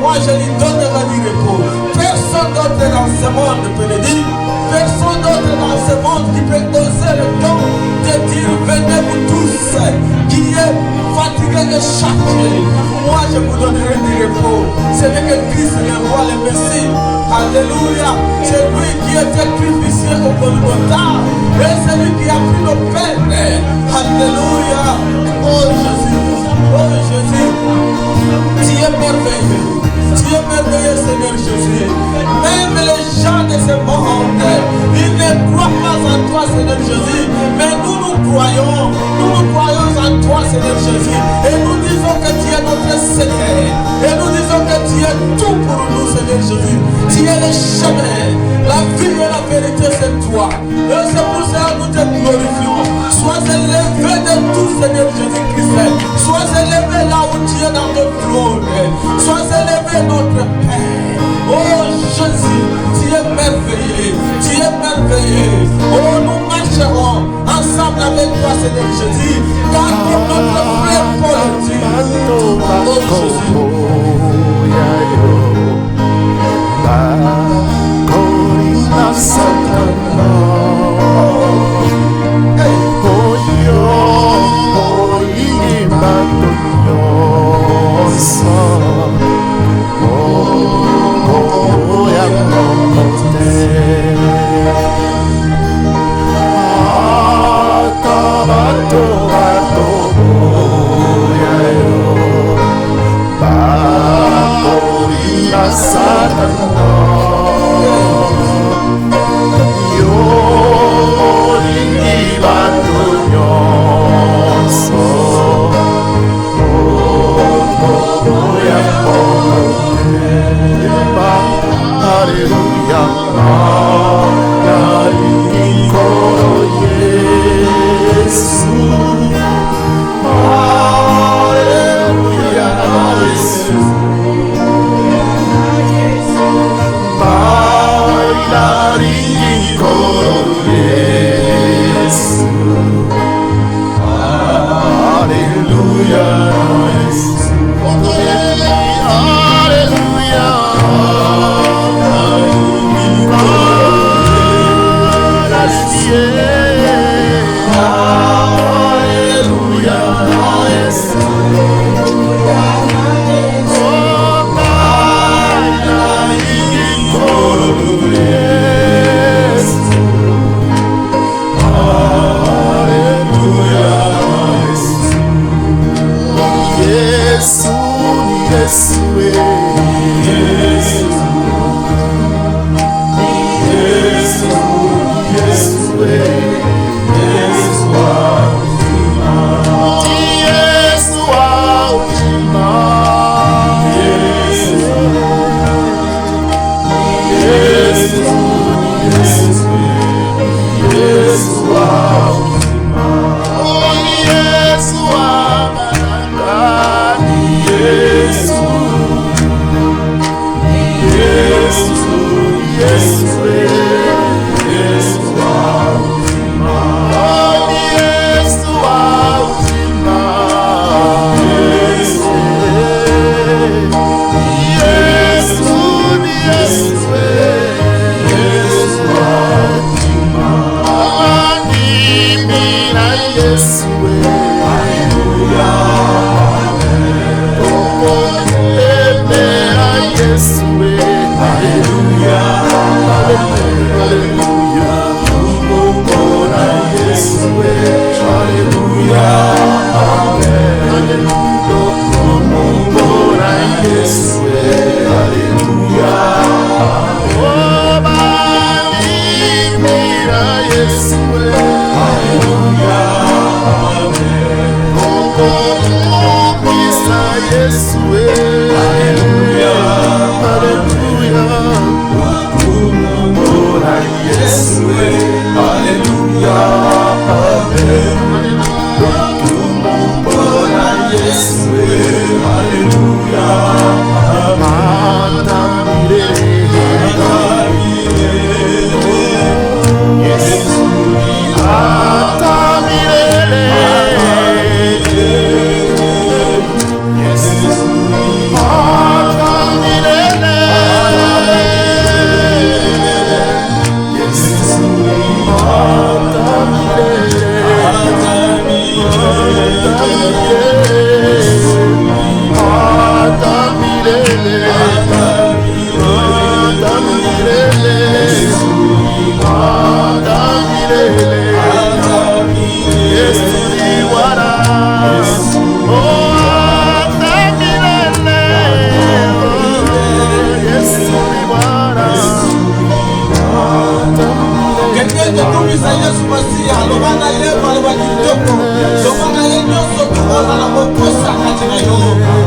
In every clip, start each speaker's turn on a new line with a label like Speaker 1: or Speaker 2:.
Speaker 1: moi je lui donnerai du repos. Personne d'autre dans ce monde peut le dire. Personne d'autre dans ce monde qui peut oser le don de dire venez vous tous qui est fatigué et chargé. Moi je vous donnerai du repos. C'est lui que Christ le roi, le Messie. Alléluia. C'est lui qui était crucifié au Golgotha. Et c'est lui qui a pris nos peines. Alléluia. Oh Jésus. Oh Jésus. Tu es merveilleux. Tu es merveilleux, Seigneur Jésus. Même les gens de ce monde, ils ne croient pas en toi, Seigneur Jésus. Mais nous croyons en toi, Seigneur Jésus. Et nous disons que tu es notre Seigneur. Et nous disons que tu es tout pour nous, Seigneur Jésus. Tu es le chemin, la vie et la vérité, c'est toi. Et c'est pour ça que nous te glorifions. Sois élevé de tout, Seigneur Jésus-Christ. Sois élevé là où tu es dans notre trône. Sois élevé notre Père. Oh Jésus, tu es merveilleux. Tu es merveilleux. Oh, nous marcherons ensemble avec toi, Seigneur Jésus. Car pour notre frère Paul dit, oh Jésus.
Speaker 2: Bye.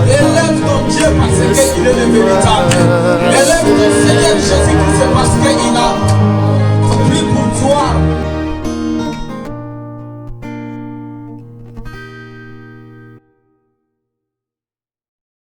Speaker 1: Élève ton Dieu parce qu'il est le véritable.